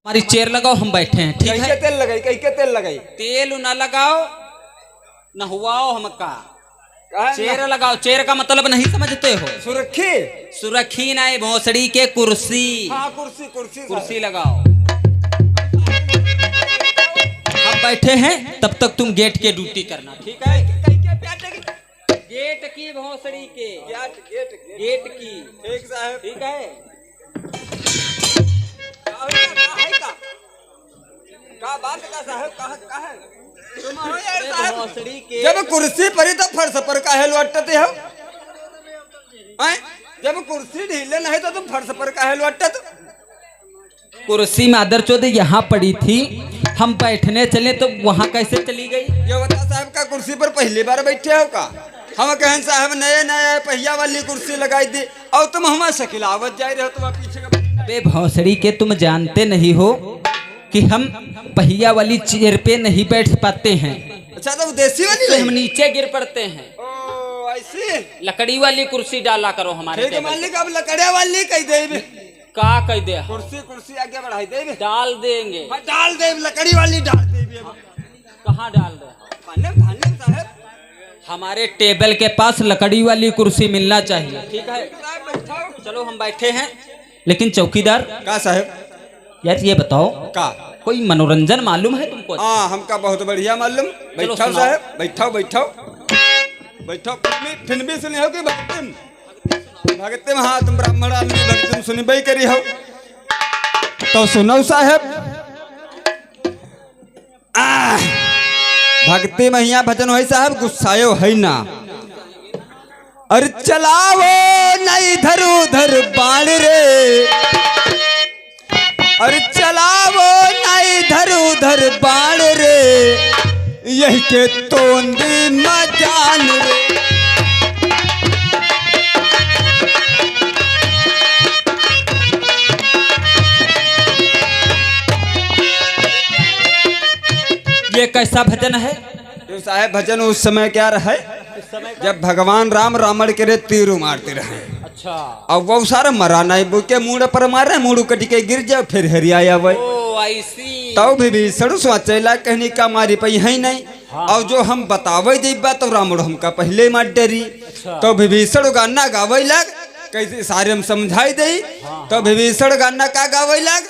हमारी चेयर लगाओ, हम बैठे हैं, ठीक है। तेल लगाई, कहीं के तेल लगाई? तेल ना लगाओ, नहवाओ हमका। चेयर लगाओ। चेयर का मतलब नहीं समझते हो? सुरखी। सुरखी नहीं, भोसड़ी के कुर्सी। हाँ, कुर्सी कुर्सी कुर्सी लगाओ। हम बैठे हैं, तब तक तुम गेट के ड्यूटी करना, ठीक है। गेट की, भोसड़ी के गेट की। ठीक साहब, ठीक है। का बात का साहब, का है? तुम हो यार अरे साहब। भोसड़ी के जब कुर्सी परी तो फर्श पर काहे लौटते हो? जब कुर्सी ढीले नहीं तो तुम फर्श पर काहे लौटते? कुर्सी मादर चौध यहाँ पड़ी थी, हम बैठने चले तो वहाँ कैसे चली गई? ये बता साहब, का कुर्सी पर पहली बार बैठे हो का? हम कहें साहब नए नए पहिया वाली कुर्सी लगाई दी और तुम हमारे शकिलावत जा रहे हो, तुम पीछे का। बे भौसड़ी के, तुम जानते नहीं हो कि हम पहिया वाली चेयर पे नहीं बैठ पाते हैं। अच्छा, तो देसी वाली तो हम नीचे गिर पड़ते हैं। ओ ऐसी। लकड़ी वाली कुर्सी डाला करो हमारे ठीक है टेबल पे। मालिक, अब लकड़िया वाली कह दे। का कह दे? कुर्सी कुर्सी आगे बढ़ाई दे। डाल देंगे। हाँ, डाल दे, लकड़ी वाली डाल दे। कहाँ डाल दे? भाने साहब, हमारे टेबल के पास लकड़ी वाली कुर्सी मिलना चाहिए, ठीक है। बैठाओ। चलो हम बैठे हैं, लेकिन चौकीदार का साहब? यार ये बताओ, का कोई मनोरंजन मालूम है तुमको? हाँ, हमका बहुत बढ़िया मालूम। बैठाओ सुनाओ। साहब, बैठाओ बैठाओ बैठाओ। फिल्मी सुनी हो कि भक्तिम? भक्तिम, हाँ, तुम ब्राह्मण आदमी भक्तिम सुनी बई करी हो तो सुनो साहब। भक्ति महिया भजन हो साहब, गुस्सायो है ना। अरे चलाओ न इधर उधर बाण रे, अरे चलाओ न इधर उधर बाण रे, यही के तोंदी मजान रे। ये कैसा भजन है? तो साहब भजन उस समय क्या रहे जब भगवान राम रावण के रे तीर मारते रहे। अच्छा। अब वो सारा मरा नहीं, बुके मुड़ पर मारे, मुड़ कट के गिर जाओ, फिर हरियाया वही। ओ ऐसी। तो भी सड़ु सोचेला कहनी का मारी पई है नहीं। हाँ। और जो हम बतावे जइबा तो रावण हमका पहले मार डरी। अच्छा। तो विभीषण गाना गावे लग, कैसे सारे हम समझाई दई। तो विभीषण गाना का गावे लग,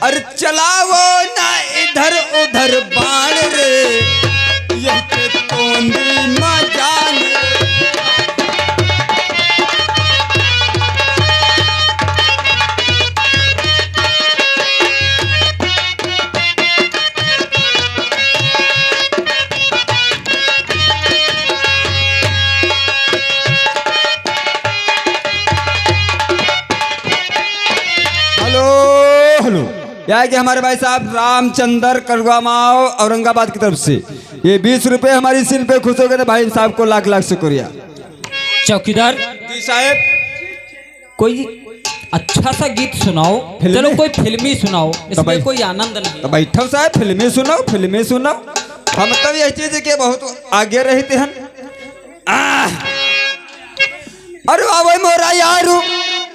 अरे चलाओ ना इधर उधर बाण रे, यह के तोंदी मजान रे। यह कि हमारे भाई साहब रामचंद्र कड़वामाओ औरंगाबाद की तरफ से ये 20 रुपए हमारी सिर पे खुश हो गए। भाई साहब को लाख लाख शुक्रिया। चौकीदार जी साहब, कोई अच्छा सा गीत सुनाओ। चलो कोई फिल्मी सुनाओ, इसमें कोई आनंद नहीं। तो बैठो साहब, फिल्में सुनाओ, फिल्में सुनाओ। हम तब यह चीज के बहुत आगे रहते हैं। अरे आवे मोरा यारू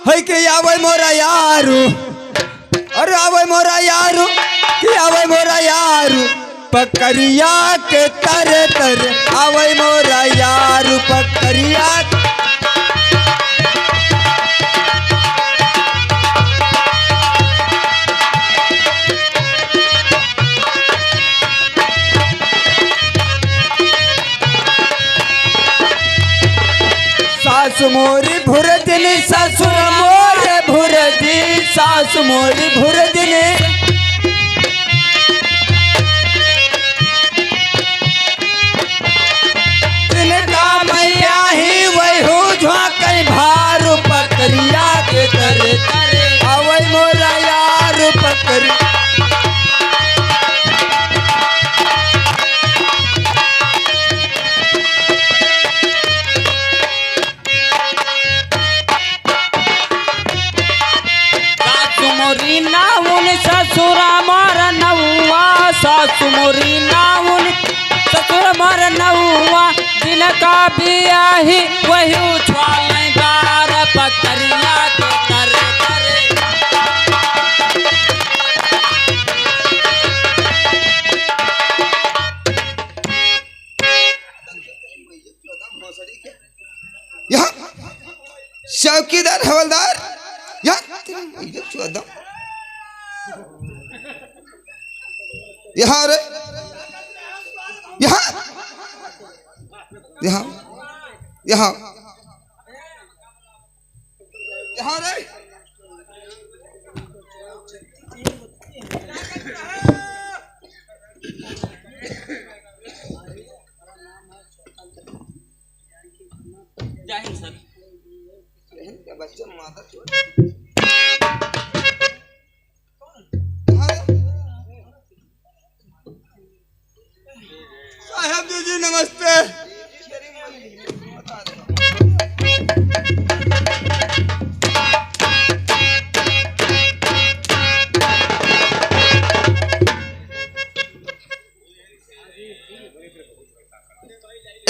है कि आवे मोरा यारू, अरे आवे मोरा यारू कि आवे मोरा यारू, पकड़िया के तरे तरे आवे मोरा यारू, पकड़िया। सासु मोरी भुरदिनी, ससुर मोरे भुरदी, सासु मोरी भुरदिनी, तिनका मैया ही वही झोंकई भारू, पकड़िया के तरे तरे आवै मोरा यार, पकड़ी। मोरी नाउन ससुरा मार नौआ, सासु मोरी नाउन ससुर मार नौआ, जिनका बियाही वही उछाल बार, पकड़िया के तरे तरे। यहाँ चौकीदार हवलदार यहाँ यहाँ रे यहाँ यहाँ यहाँ यहाँ रे जय हिंद सर। बच्चे माता साहब जी नमस्ते।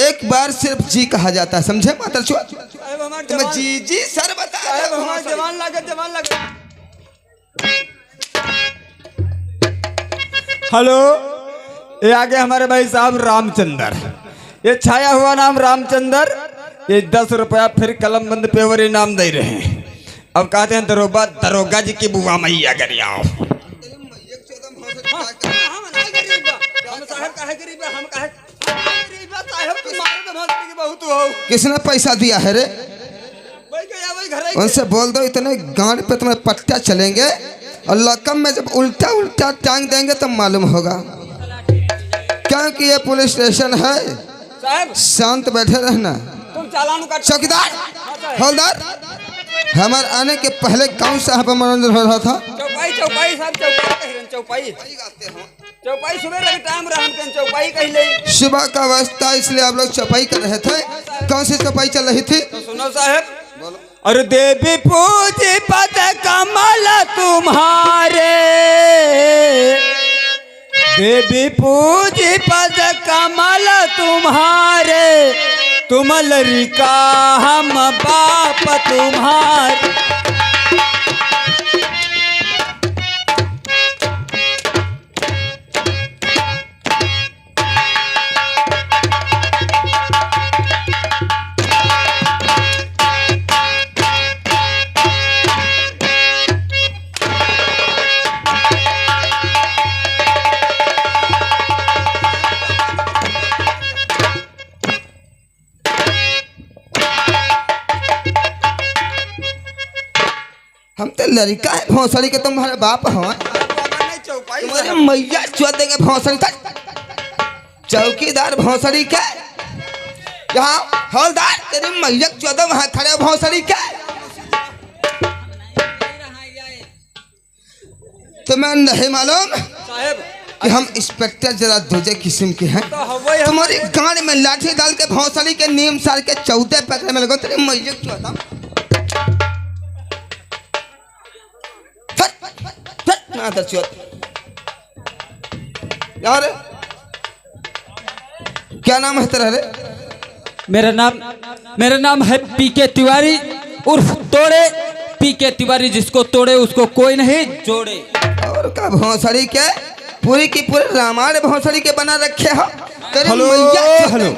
एक बार सिर्फ जी कहा जाता है, समझे माता चुआ? तुम्हें जी जी सर बता जवान लागत जवान लागत। हेलो, ये आगे हमारे भाई साहब रामचंद्र, ये छाया हुआ नाम रामचंद्र, ये 10 रुपया फिर कलम बंद पेवर इनाम दे रहे हैं। अब कहते हैं दरोगा जी की बुआ मैया कर आओ। किसने पैसा दिया है रे? उनसे बोल दो इतने गांड पे तुम्हें पट्टा चलेंगे और लकम में जब उल्टा उल्टा टांग देंगे तो मालूम होगा। क्योंकि ये पुलिस स्टेशन है, शांत बैठे रहना। चौकीदार हवलदार, हमारे आने के पहले कौन सा यहाँ पर मनोरंजन हो रहा था? चौपाई साहब, चौपाई सुबह लगे टाइम रहा हम चौपाई कहले। सुबह का अवस्था इसलिए आप लोग चौपाई कर रहे थे। कौन सी चौपाई चल रही थी? तो सुनो साहब, अरे देवी पूजी पद कमल तुम्हारे, देवी पूजी पद कमल तुम्हारे, तुम लड़का हम बाप तुम्हारे। हम तो लड़का है भौसड़ी के, तुम्हारे बाप हो तुम्हारे मैया चौथ देंगे भौसड़ी तक। चौकीदार भौसड़ी के, यहाँ हवलदार तेरी मैया चौदह वहाँ खड़े भौसड़ी के। तुम्हें नहीं मालूम कि हम इंस्पेक्टर जरा दूजे किस्म के हैं? तुम्हारी गाड़ी में लाठी डाल के भौसड़ी के नीम सार के 14 पकड़े में लगो तेरी मैया चौदह। यार क्या नाम है तेरा रे? मेरा नाम है पीके तिवारी उर्फ तोड़े। पीके तिवारी, जिसको तोड़े उसको कोई नहीं जोड़े। और का भौसड़ी के पूरी की पूरी रामायण भौसड़ी के बना रखे हो। हेलो हेलो,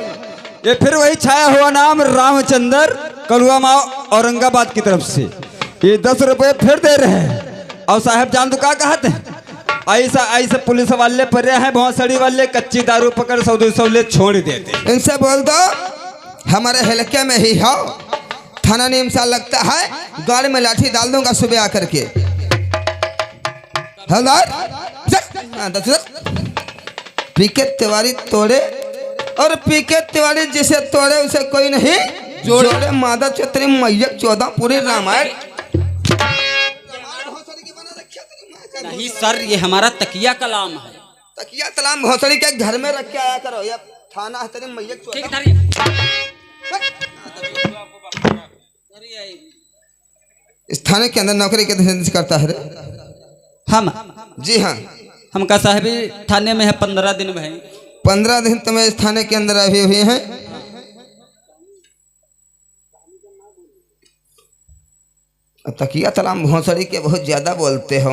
ये फिर वही छाया हुआ नाम रामचंद्र, कलुआ माओ औरंगाबाद की तरफ से ये 10 रुपए फिर दे रहे हैं। और साहब जान तो क्या कहते हैं, ऐसा पुलिस वाले पर रहे हैं, भौसड़ी वाले कच्ची दारू पकड़ सौदे छोड़ देते। इनसे बोल दो हमारे हल्के में ही हो, थाना नीम सा लगता है, गाड़ी में लाठी डाल दूंगा सुबह आकर के। पीके तिवारी तोड़े, और पीके तिवारी जिसे तोड़े उसे कोई नहीं जोड़े। मादा चौधरी मैया 14 पूरी रामायण। नहीं सर, ये हमारा तकिया कलाम है। तकिया कलाम भौसड़ी के घर में रख के आया करो, या थाना है तेरे मैया इस थाने के अंदर नौकरी के धंधे करता है रे? हम जी हाँ, हम का साहब थाने में है 15 दिन में। 15 दिन तुम्हें इस थाने के अंदर आए हुए हैं। तकिया तलाम भौसड़ी के बहुत ज्यादा बोलते हो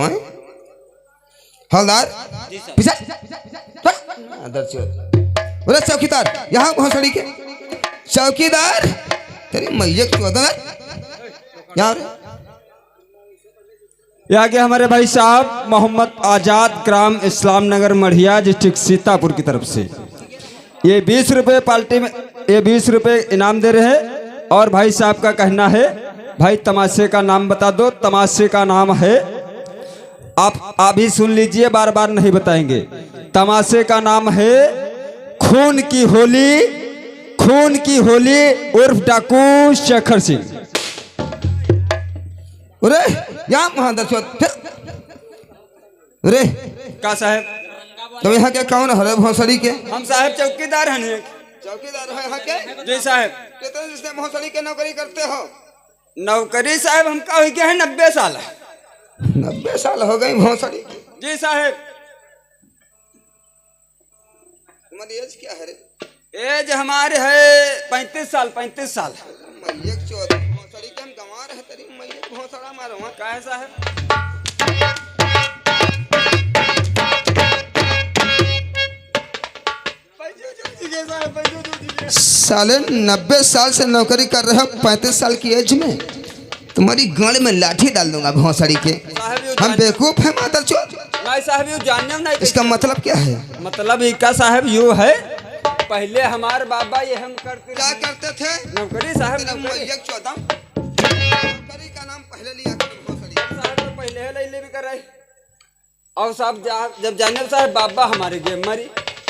हवलदार। बोले चौकीदार, यहाँ भौसड़ी के चौकीदार तेरी मैया की चौदह यार। ये आगे हमारे भाई साहब मोहम्मद आजाद, ग्राम इस्लाम नगर, मढ़िया, डिस्ट्रिक्ट सीतापुर की तरफ से ये 20 रुपये पार्टी में, ये 20 रुपये इनाम दे रहे हैं। और भाई साहब का कहना है भाई तमाशे का नाम बता दो। तमाशे का नाम है, आप ही सुन लीजिए, बार बार नहीं बताएंगे। तमाशे का नाम है खून की होली, खून की होली उर्फ डाकू शेखर सिंह। अरे यहाँ अरे का साहब तो यहाँ के कौन हरे भोसड़ी के? हम साहब चौकीदार हैं। चौकीदार है यहाँ के? जी साहब। कितने भोसड़ी के नौकरी करते हो? नौकरी साहब हमका हो गया है 90 साल। 90 साल हो गई भोसड़ी? जी साहब। तुम्हारी एज क्या है रे? एज हमारे है 35 साल। 35 साल। भोसड़ी के हम गंवा रहे तेरी मैया भोसड़ा मारो का है साहब? साले 90 साल से नौकरी कर रहे हो, 35 साल की एज में तुम्हारी गाड़ में लाठी डाल दूंगा भोसड़ी के। हम बेवकूफ है मादर चोद? नहीं साहब यू जानने नहीं। इसका मतलब क्या है? मतलब इसका साहब यू है, पहले हमारे बाबा ये हम करते क्या करते थे? नौकरी साहब। नौकरी का नाम पहले लिया साहब, तो पहले ले भी कर रहे। और साहब जब जाने साहब बाबा हमारे गेम मरी,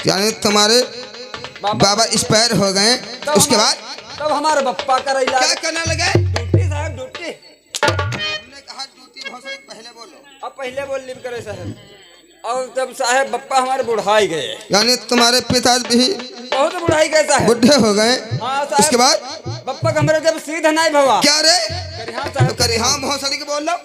यानी तुम्हारे बाबा एक्सपायर हो गए, उसके बाद तब हमारे बप्पा का क्या करने लगे? ड्यूटी साहब, ड्यूटी। हमने कहा ड्यूटी भोसड़ी पहले बोलो। अब पहले बोल ली करे साहब। और जब साहब बप्पा हमारे बुढ़ाई गए, यानी तुम्हारे पिताजी भी बहुत बुढ़ाई गए साहब, बुढ़े हो गए। हाँ साहब। उसके बाद बप्पा का हमारे जब सीधा नहीं भवा क्या रे? करिहां भोसड़ी के बोल लो।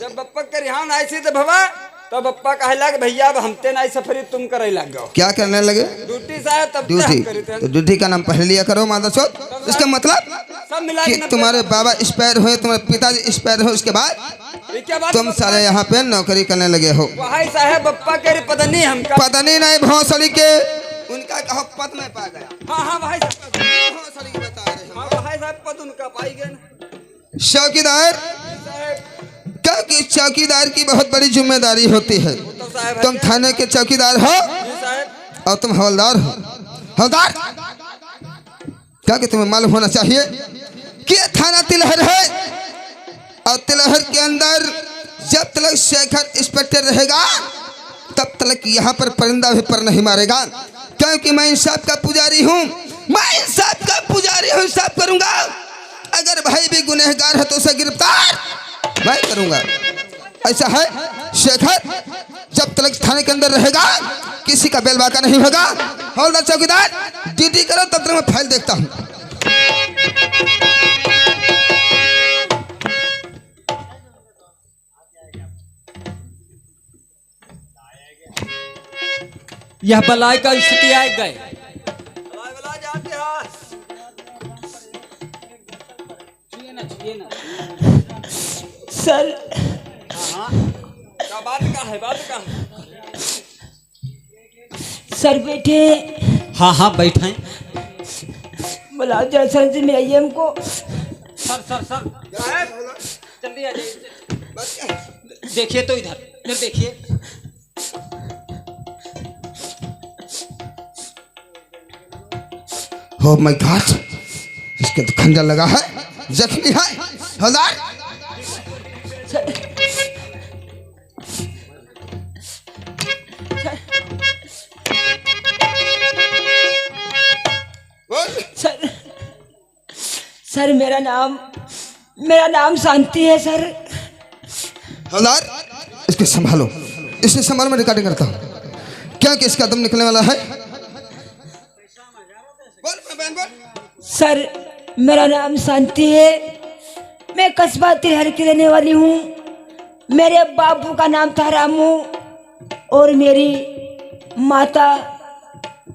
जब बप्पा करिहां नहीं सीधे भवा तो बप्पा कहला कि भैया अब हमते नहीं सफरी तुम करे लग गो। क्या करने लगे? ड्यूटी साहब। तब ड्यूटी तो ड्यूटी का नाम पहले लिया करो मादर चोद। इसका मतलब सब मिला कि तुम्हारे बाबा एक्सपायर हुए, तुम्हारे पिताजी एक्सपायर हुए, उसके बाद तुम सारे यहाँ पे नौकरी करने लगे हो। भाई साहब बप्पा के पत्नी हमका पत्नी नहीं भोसड़ी के उनका कहो पद में पा गया। हाँ हाँ भाई भोसड़ी बता रहे। हाँ भाई साहब पद उनका पाई गए। चौकीदार, क्योंकि चौकीदार की बहुत बड़ी जिम्मेदारी होती है। तुम थाने के चौकीदार हो और तुम हवलदार हो। हवलदार क्या कि तुम्हें मालूम होना चाहिए कि थाना तिलहर है और तिलहर के अंदर जब तक शेखर इंस्पेक्टर रहेगा तब तक यहाँ पर परिंदा भी पर नहीं मारेगा, क्योंकि मैं इंसाफ का पुजारी हूँ। मैं इंसाफ का पुजारी हूँ, इंसाफ करूंगा। अगर भाई भी गुनहगार है तो उसे गिरफ्तार मैं करूंगा। ऐसा है शेखर जब तक थाने के अंदर रहेगा किसी का बेल बाका नहीं होगा। हवलदार चौकीदार ड्यूटी करो, तब तक मैं फाइल देखता हूँ। यह बलाई का स्थिति आ गए। सर बात का है, बात का है। सर बैठे। हाँ हाँ बैठे। बुलाओ जरा सर जी में आइए हमको। सर सर सर जल्दी आ जाइए। देखिए तो इधर देखिए। Oh my God! इसके तो खंजर लगा है, जख्मी है। हवलदार सर, सर मेरा नाम शांति है सर। हवलदार इसके संभालो, इसे संभालो, मैं रिकॉर्डिंग करता हूँ। क्या कि इसका दम निकलने वाला है। सर मेरा नाम शांति है, मैं कस्बा तिलहर की रहने वाली हूँ। मेरे बापू का नाम था रामू और मेरी माता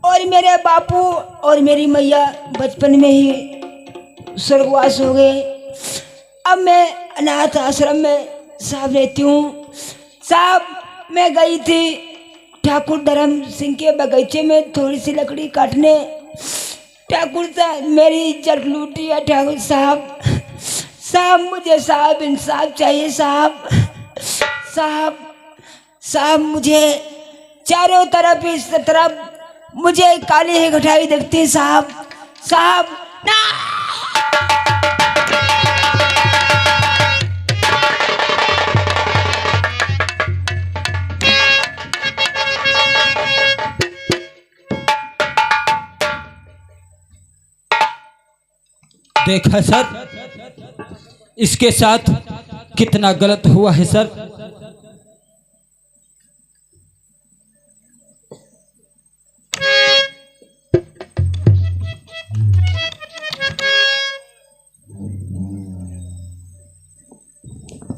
और मेरे बापू और मेरी मैया बचपन में ही स्वर्गवास हो गए। अब मैं अनाथ आश्रम में साहब रहती हूँ। साहब मैं गई थी ठाकुर धर्म सिंह के बगीचे में थोड़ी सी लकड़ी काटने। ठाकुर साहब मेरी इज्जत लूटी है। ठाकुर साहब, साहब मुझे साहब इंसाफ चाहिए साहब। साहब, साहब मुझे चारों तरफ इस तरफ मुझे काली ही घटाई दिखती है साहब। साहब ना। देखा सर, इसके साथ कितना गलत हुआ है सर।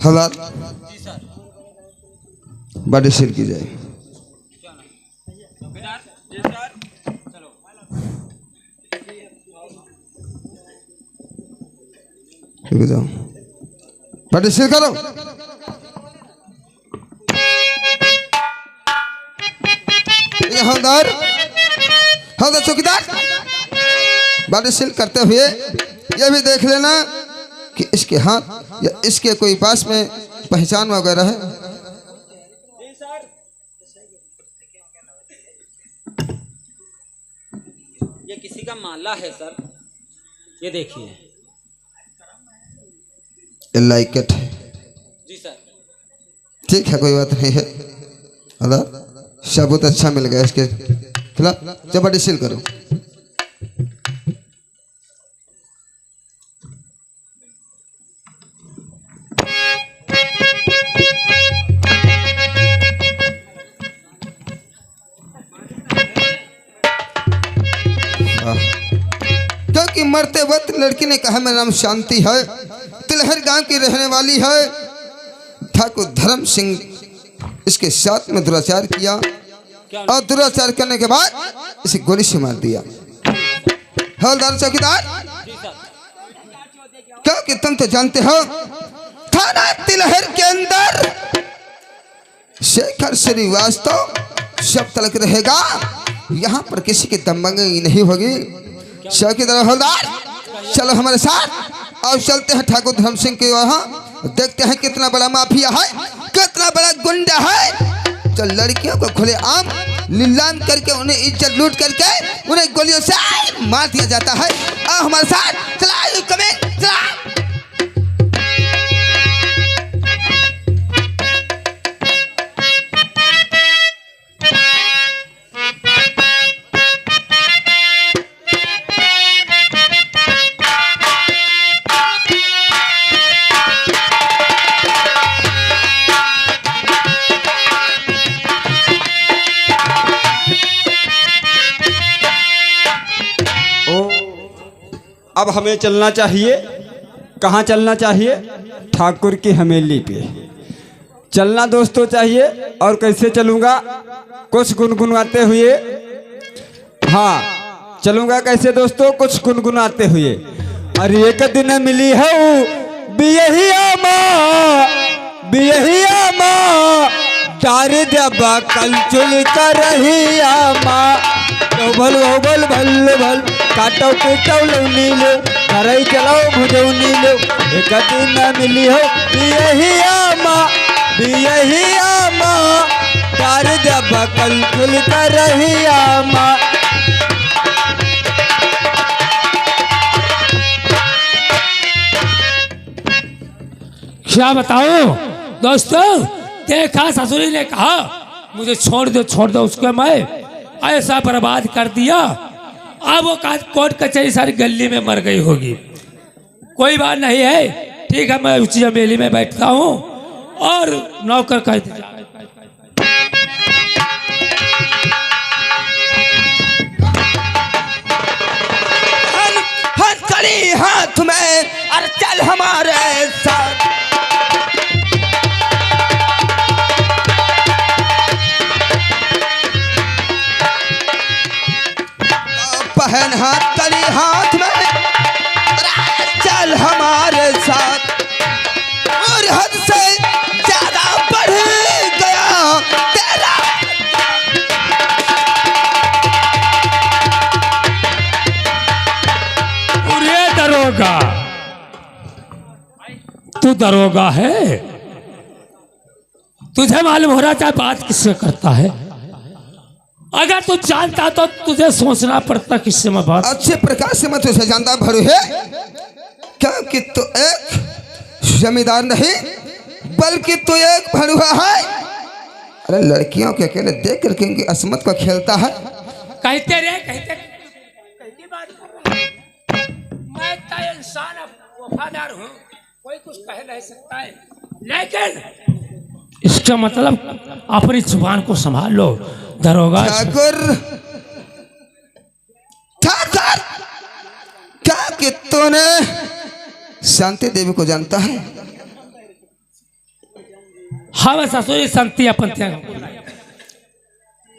हालात बड़े सिर की जाए। जाओ बड़े सिर करो। हवलदार, हवलदार चौकीदार, बड़े सिर करते हुए यह भी देख लेना कि इसके हाथ या इसके कोई पास में पहचान वगैरह है। ये किसी का माला है सर, ये देखिए। Like it. जी सर। ठीक है, कोई बात नहीं है। सबूत अच्छा मिल गया इसके खिलाफ। जब बड़ी सील करो। क्योंकि मरते वक्त लड़की ने कहा मेरा नाम शांति है, तिलहर गांव की रहने वाली है। ठाकुर धर्म सिंह इसके साथ में दुराचार किया और दुराचार करने के बाद इसे गोली से मार दिया। हवलदार चौकीदार, क्योंकि तुम तो जानते हो थाना तिलहर के अंदर शेखर श्रीवास्तव सब तलक रहेगा। यहाँ पर किसी की दमंगी नहीं होगी। चौकीदार, हवलदार, चलो हमारे साथ और चलते हैं ठाकुर धर्म सिंह के वहाँ, देखते हैं कितना बड़ा माफिया है, कितना बड़ा गुंडा है। तो लड़कियों को खुले आम नीलाम करके उन्हें इज्जत लूट करके उन्हें गोलियों से मार दिया जाता है। और हमारे साथ चलाओ, कमें चलाओ। अब हमें चलना चाहिए। कहाँ चलना चाहिए? ठाकुर की हवेली पे चलना दोस्तों चाहिए। और कैसे चलूँगा? कुछ गुनगुनाते हुए। हाँ, चलूँगा कैसे दोस्तों? कुछ गुनगुनाते हुए। अरे एक दिन मिली है बियहिया माँ, बियहिया माँ, तार दबा कल चुल कर रहिया माँ। भल भल भल भल काटो पीटो लौनी लो, करई चलाओ भुजौनी लो। एक दिन मिली हो बियहिया माँ, बियहिया माँ, तार दबा कल चुल कर रहिया माँ। क्या बताऊं दोस्तों? देखा ससुरी ने कहा मुझे छोड़ दो उसको मैं ऐसा बर्बाद कर दिया। अब वो कोर्ट कचहरी सारी गली में मर गई होगी। कोई बात नहीं है, ठीक है, मैं उसी हवेली में बैठता हूँ और नौकर कह दिया। चली हाथ में और चल हमारे साथ। पहन हाथ चली हाथ में चल हमारे साथ। और हद से ज्यादा बढ़ गया तेरा तू दरोगा है, तुझे मालूम हो रहा चाहे बात किससे करता है। अगर तू जानता तो तुझे सोचना पड़ता किससे मैं बात। अच्छे प्रकार से मैं तुझे जानता भरू है, क्योंकि तू एक जमींदार नहीं बल्कि तू एक भरुआ है। अरे लड़कियों के अकेले देख करके उनकी असमत को खेलता है। कहते रे कहती बात कर रहा है। मैं तो इंसान वफादार हूँ, कोई कुछ कह नहीं सकता है, लेकिन इसका मतलब अपनी जुबान को संभाल लो दरोगा। ठाकुर ठाकुर, क्या कि तूने शांति देवी को जानता है? हाँ ससुरी संति अपन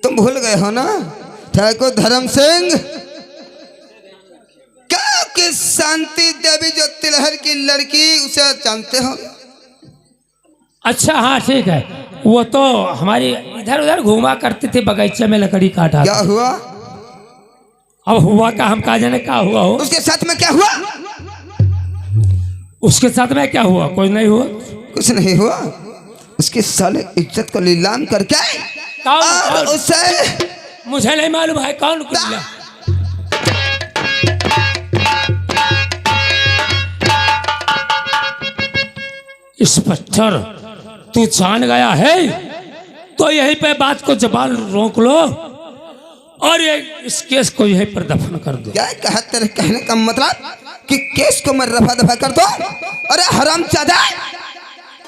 तुम भूल गए हो ना ठाकुर धर्म सिंह, क्या कि शांति देवी जो तिलहर की लड़की उसे जानते हो? अच्छा हाँ ठीक है, वो तो हमारी इधर उधर घूमा करती थी, बगीचे में लकड़ी काटा। क्या हुआ? अब हुआ का हम कहा जाने क्या हुआ हो। उसके साथ में क्या हुआ? उसके साथ में क्या हुआ? कुछ नहीं हुआ। कुछ नहीं हुआ। उसके साले इज्जत को नीलाम करके और उसे मुझे नहीं मालूम है कौन कुछ। इंस्पेक्टर तू जान गया है तो यहीं पे बात को जबान रोक लो और ये इस केस को यहीं पर दफन कर दो। क्या कहा तेरे कहने का मतलब कि केस को मैं रफा दफा कर दो? अरे हरामजादा,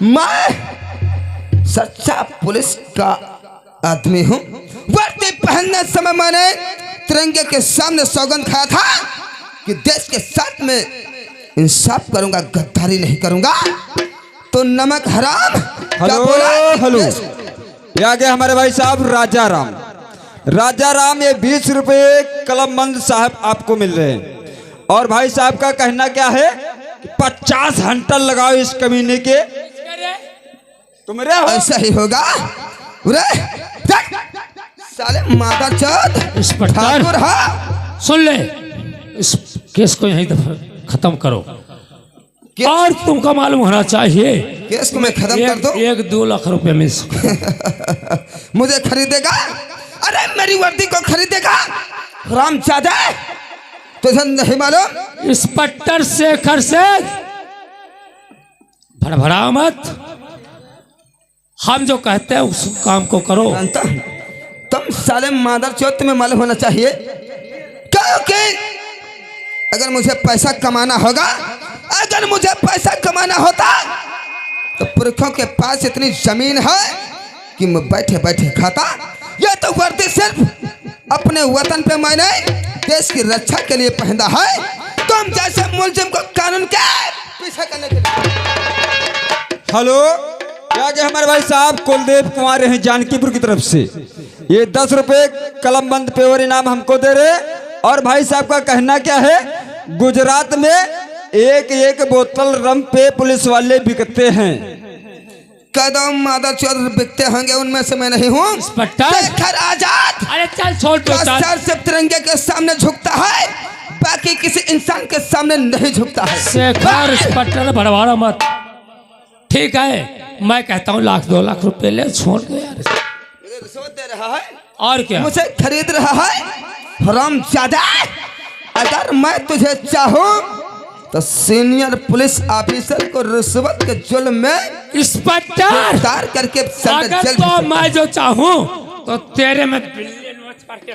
मैं सच्चा पुलिस का आदमी हूँ। वर्दी पहनने समय मैंने तिरंगे के सामने सौगंध खाया था कि देश के साथ में इंसाफ करूंगा, गद्दारी नहीं करूंगा। तो नमक हराम। हेलो हेलो, ये आ गए हमारे भाई साहब राजा राम। राजा राम ये 20 रुपये कलमबंद साहब आपको मिल रहे हैं। और भाई साहब का कहना क्या है कि 50 हंटर लगाओ इस कमीने के। तुम रे हो? ऐसा ही होगा। साले माता चौथ ठाकुर, हाँ सुन ले, इस केस को यहीं खत्म करो। और तुमको मालूम होना चाहिए केस को मैं खत्म कर दो। 1-2 लाख रुपए मिल सकते। मुझे खरीदेगा? अरे मेरी वर्दी को खरीदेगा? रामजादा, तुझे नहीं मालूम? इंस्पेक्टर शेखर से भड़बड़ाओ मत, हम जो कहते हैं उस काम को करो। जानता तुम साले मादर चौथ में मालूम होना चाहिए, क्योंकि अगर मुझे पैसा कमाना होगा, अगर मुझे पैसा कमाना होता तो पुरखों के पास इतनी जमीन है कि मैं बैठे बैठे खाता। यह तो वर्दी सिर्फ अपने वतन पे मैंने देश की रक्षा के लिए पहना है। तुम जैसे मुलजिम को कानून के पीछे करने के लिए। हेलो, क्या गए हमारे भाई साहब कुलदेव कुमार हैं जानकीपुर की तरफ से। ये 10 रुपये कलमबंद पेवर इनाम हमको दे रहे। और भाई साहब का कहना क्या है, गुजरात में एक बोतल रम पे पुलिस वाले बिकते हैं। कदम मादर चौधरी बिकते होंगे, उनमें से मैं नहीं हूँ। शेखर आजाद, अरे चल छोड़ दो, सर से तिरंगे के सामने झुकता है, बाकी किसी इंसान के सामने नहीं झुकता है। शेखर इंस्पेक्टर भड़बड़ा मत, ठीक है? मैं कहता हूँ 1-2 लाख रुपए ले, छोड़ दो यार। रिश्वत दे रहा है और क्या? मुझे खरीद रहा है? हरामजादा, अगर मैं तुझे चाहूँ तो सीनियर पुलिस ऑफिसर को रिश्वत के जुल्म में इंस्पेक्टर गिरफ्तार करके अगर तो मैं जो चाहूँ तो तेरे में बिल्ली नोच करके।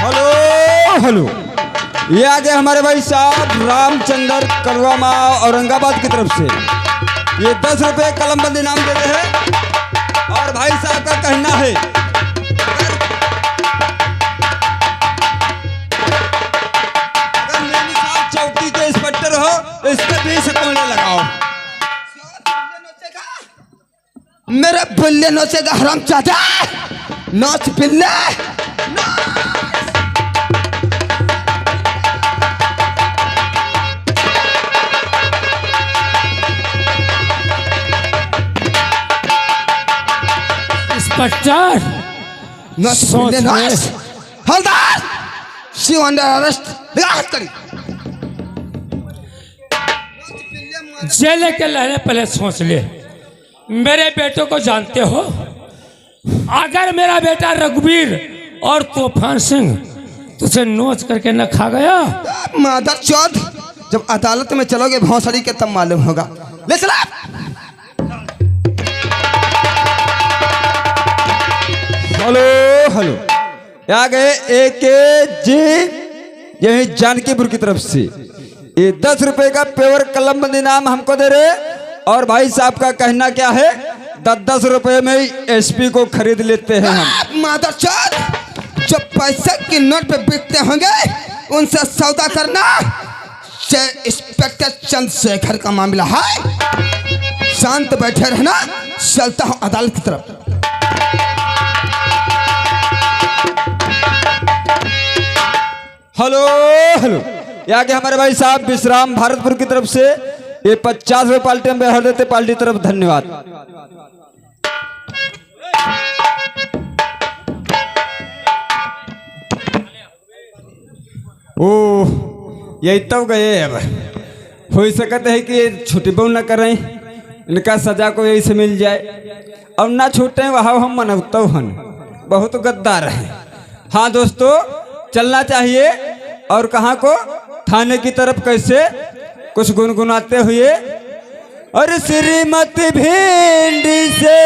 हेलो हेलो, ये आ गए हमारे भाई साहब रामचंद्र कलवामा औरंगाबाद की तरफ से। ये 10 रुपये कलमबंद इनाम दे रहे हैं। और भाई साहब का कहना है, अगर मेरे साथ चौकी के इंस्पेक्टर हो तो इसके 20 कोने लगाओ। मेरा बिल्ले नोचेगा हरामजादा, नोच बिल्ले। इंस्पेक्टर हवलदार, सी अंडर अरेस्ट हाथ करी। जेल के लहरे पहले सोच ले। मेरे बेटों को जानते हो? अगर मेरा बेटा रघुवीर और तूफान सिंह तुझे नोच करके न खा गया, मादर चौथ, जब अदालत में चलोगे भौसड़ी के तब मालूम होगा। ले चला। हेलो हेलो, आ गए एक जी, यही जानकीपुर की तरफ से ये 10 रुपए का पेवर कलम बंद इनाम हमको दे रहे। और भाई साहब का कहना क्या है, 10-10 रुपए में ही एसपी को खरीद लेते हैं हम। मादर चौथ, जो पैसे की नोट पे बिकते होंगे उनसे सौदा करना इंस्पेक्टर चंद्रशेखर का मामला है। शांत बैठे रहना, चलता हूँ अदालत की तरफ। हेलो हेलो, यहाँ के हमारे भाई साहब विश्राम भारतपुर की तरफ से ये 50 रुपए पार्टी में बेहर देते, पार्टी तरफ धन्यवाद। ओह, यही तो गए। अब हो सकता है कि ये छुट्टी बहु न करें, इनका सजा को यही से मिल जाए। अब ना छूटे वहाँ हम मनौतो हन, बहुत गद्दार है। हाँ दोस्तों, चलना चाहिए। और कहाँ को? थाने की तरफ। कैसे? कुछ गुनगुनाते हुए, अरे श्रीमती भिंडी से।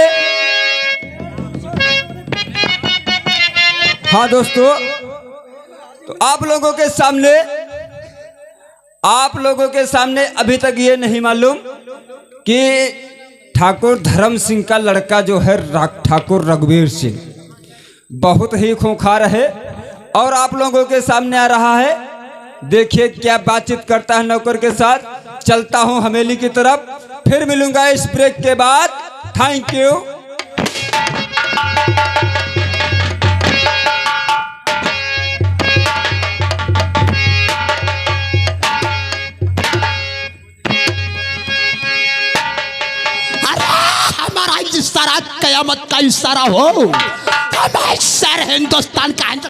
हाँ दोस्तों, तो आप लोगों के सामने अभी तक ये नहीं मालूम कि ठाकुर धर्म सिंह का लड़का जो है ठाकुर रघुवीर सिंह बहुत ही खूंखार है और आप लोगों के सामने आ रहा है। देखिए क्या बातचीत करता है नौकर के साथ। चलता हूं हवेली की तरफ, फिर मिलूंगा इस ब्रेक के बाद। Thank you. हमारा इशारा कयामत का इशारा हो। हमारे सर हिंदुस्तान का